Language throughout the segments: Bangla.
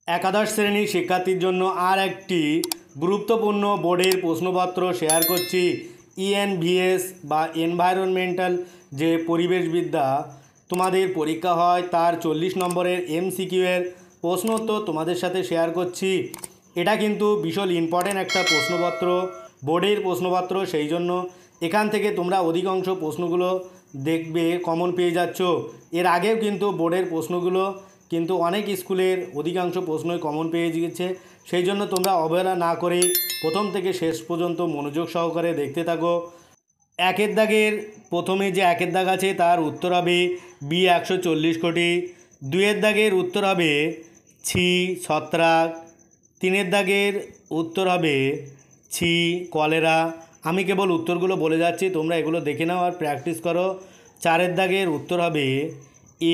একাদশ শ্রেণীর শিক্ষার্থীর জন্য আর একটি গুরুত্বপূর্ণ বোর্ডের প্রশ্নপত্র শেয়ার করছি। ইএনভিএস বা এনভায়রনমেন্টাল যে পরিবেশবিদ্যা তোমাদের পরীক্ষা হয় তার 40 নম্বরের এমসিকিউ এর প্রশ্ন উত্তর তোমাদের সাথে শেয়ার করছি। এটা কিন্তু ভীষণ ইম্পর্টেন্ট একটা প্রশ্নপত্র, বোর্ডের প্রশ্নপত্র, সেই জন্য এখান থেকে তোমরা অধিকাংশ প্রশ্নগুলো দেখবে কমন পেয়ে যাচ্ছ। এর আগেও কিন্তু বোর্ডের প্রশ্নগুলো কিন্তু অনেক স্কুলের অধিকাংশ প্রশ্নই কমন পেয়ে গিয়েছে, সেই জন্য তোমরা অবহেলা না করে প্রথম থেকে শেষ পর্যন্ত মনোযোগ সহকারে দেখতে থাকো। একের দাগের প্রথমে যে একের দাগ আছে তার উত্তর হবে বি 140 কোটি। দুইয়ের দাগের উত্তর হবে ছি ছত্রাক। তিনের দাগের উত্তর হবে ছি কলেরা। আমি কেবল উত্তরগুলো বলে যাচ্ছি, তোমরা এগুলো দেখে নাও আর প্র্যাকটিস করো। চারের দাগের উত্তর হবে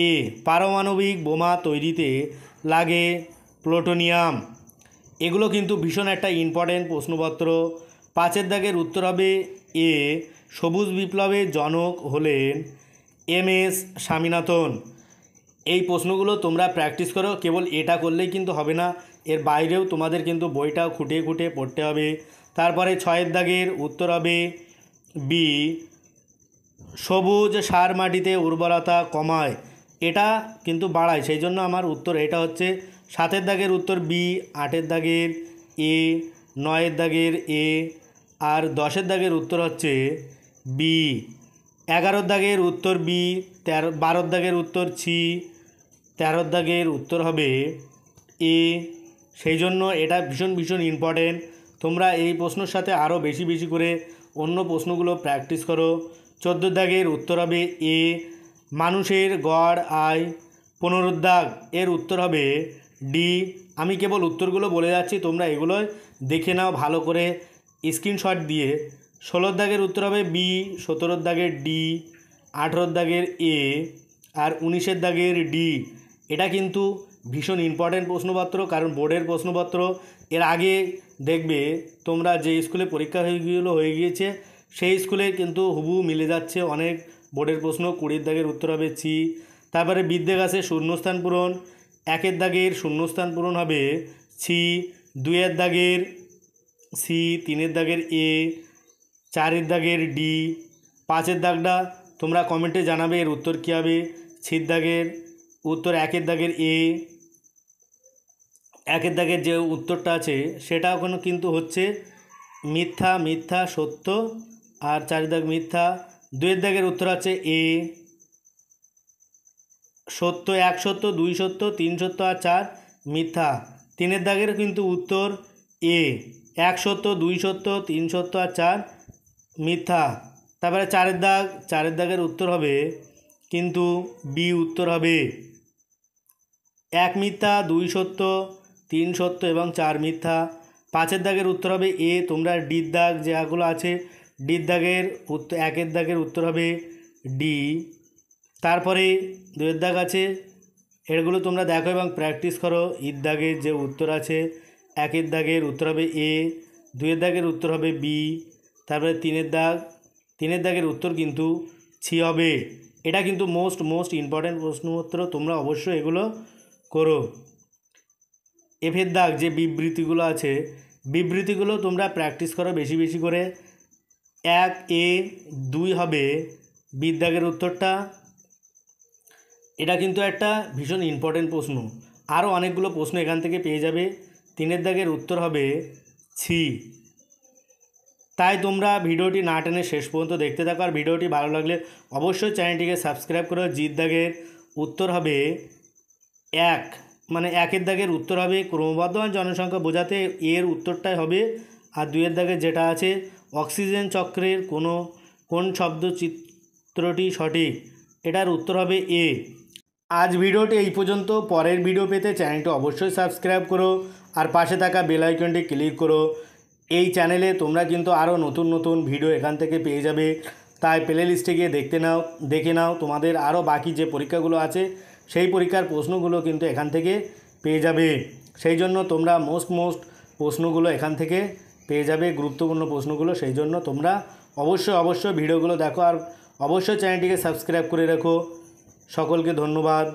এ পারমাণবিক বোমা তৈরিতে লাগে প্লুটোনিয়াম। এগুলো কিন্তু ভীষণ একটা ইম্পর্টেন্ট প্রশ্নপত্র। পাঁচের দাগের উত্তর হবে এ সবুজ বিপ্লবের জনক হলেন এমএস স্বামীনাথন। এই প্রশ্নগুলো তোমরা প্র্যাকটিস করো, কেবল এটা করলেই কিন্তু হবে না, এর বাইরেও তোমাদের কিন্তু বইটাও খুঁটিয়ে খুঁটিয়ে পড়তে হবে। তারপরে ছয়ের দাগের উত্তর হবে বি সবুজ সার মাটিতে উর্বরতা কমায়, এটা কিন্তু বাড়ায়, সেই জন্য আমার উত্তর এটা হচ্ছে। সাতের দাগের উত্তর বি, আটের দাগের এ, নয়ের দাগের এ, আর দশের দাগের উত্তর হচ্ছে বি। এগারোর দাগের উত্তর বি, বারোর দাগের উত্তর ছি, তেরোর দাগের উত্তর হবে এ। সেই জন্য এটা ভীষণ ভীষণ ইম্পর্টেন্ট। তোমরা এই প্রশ্নের সাথে আরও বেশি বেশি করে অন্য প্রশ্নগুলো প্র্যাকটিস করো। চোদ্দোর দাগের উত্তর হবে এ মানুষের গড় আয়। পনেরোর দাগ এর উত্তর হবে ডি। আমি কেবল উত্তরগুলো বলে যাচ্ছি, তোমরা এগুলো দেখে নাও ভালো করে স্ক্রিনশট দিয়ে। ষোলোর দাগের উত্তর হবে বি, সতেরোর দাগের ডি, আঠেরোর দাগের এ, আর 19-এর দাগের ডি। এটা কিন্তু ভীষণ ইম্পর্টেন্ট প্রশ্নপত্র, কারণ বোর্ডের প্রশ্নপত্র এর আগে দেখবে তোমরা যে স্কুলে পরীক্ষা হয়ে গিয়েছে সেই স্কুলে কিন্তু হুবহু মিলে যাচ্ছে অনেক বোর্ডের প্রশ্ন। 20-এর দাগের উত্তর হবে ছি। তারপরে বিদ্যাগাছে শূন্যস্থান পূরণ, একের দাগের শূন্যস্থান পূরণ হবে ছি, দুইয়ের দাগের সি, তিনের দাগের এ, চারের দাগের ডি। পাঁচের দাগটা তোমরা কমেন্টে জানাবে এর উত্তর কী হবে। ছির দাগের উত্তর একের দাগের এ, একের দাগের যে উত্তরটা আছে সেটা ওখানে কিন্তু হচ্ছে মিথ্যা, মিথ্যা সত্য, আর চারের দাগ মিথ্যা। দুইয়ের দাগের উত্তর আছে এ সত্য, এক সত্য, দুই সত্য, তিন সত্য, আর চার মিথ্যা। তিনের দাগের কিন্তু উত্তর এ এক সত্য, দুই সত্য, তিন সত্য, আর চার মিথ্যা। তারপরে চারের দাগ, চারের দাগের উত্তর হবে কিন্তু বি উত্তর হবে এক মিথ্যা, দুই সত্য, তিন সত্য এবং চার মিথ্যা। পাঁচের দাগের উত্তর হবে এ। তোমরা ডির দাগ যেগুলো আছে ডির দাগের উত্তর, একের দাগের উত্তর হবে ডি। তারপরে দুয়ের দাগ আছে, এগুলো তোমরা দেখো এবং প্র্যাকটিস করো। ঈদ দাগের যে উত্তর আছে একের দাগের উত্তর হবে এ, দুয়ের দাগের উত্তর হবে বি। তারপরে তিনের দাগ, তিনের দাগের উত্তর কিন্তু ছি হবে। এটা কিন্তু মোস্ট ইম্পর্ট্যান্ট প্রশ্নপত্র, তোমরা অবশ্যই এগুলো করো। এফের দাগ যে বিবৃতিগুলো আছে বিবৃতিগুলো তোমরা প্র্যাকটিস করো বেশি বেশি করে। এক এ, দুই হবে বির দাগের উত্তরটা। এটা কিন্তু একটা ভীষণ ইম্পর্টেন্ট প্রশ্ন, আরও অনেকগুলো প্রশ্ন এখান থেকে পেয়ে যাবে। তিনের দাগের উত্তর হবে ছি। তাই তোমরা ভিডিওটি না টেনে শেষ পর্যন্ত দেখতে থাকো, আর ভিডিওটি ভালো লাগলে অবশ্যই চ্যানেলটিকে সাবস্ক্রাইব করো। জির দাগের উত্তর হবে এক, মানে একের দাগের উত্তর হবে ক্রমবর্ধমান জনসংখ্যা বোঝাতে এর উত্তরটাই হবে। আর দুইয়ের দাগের যেটা আছে অক্সিজেন চক্রের কোন শব্দচিত্রটি সঠিক, এটার উত্তর হবে এ। আজ ভিডিওটি এই পর্যন্ত। পরের ভিডিও পেতে চ্যানেলটি অবশ্যই সাবস্ক্রাইব করো আর পাশে থাকা বেল আইকনটি ক্লিক করো। এই চ্যানেলে তোমরা কিন্তু আরও নতুন নতুন ভিডিও এখান থেকে পেয়ে যাবে, তাই প্লে লিস্টে গিয়ে দেখে নাও। তোমাদের আরও বাকি যে পরীক্ষাগুলো আছে সেই পরীক্ষার প্রশ্নগুলো কিন্তু এখান থেকে পেয়ে যাবে, সেই জন্য তোমরা মোস্ট প্রশ্নগুলো এখান থেকে পেয়ে যাবে, গুরুত্বপূর্ণ প্রশ্নগুলো। সেই জন্য তোমরা অবশ্যই ভিডিওগুলো দেখো আর অবশ্যই চ্যানেলটিকে সাবস্ক্রাইব করে রাখো। সকলকে ধন্যবাদ।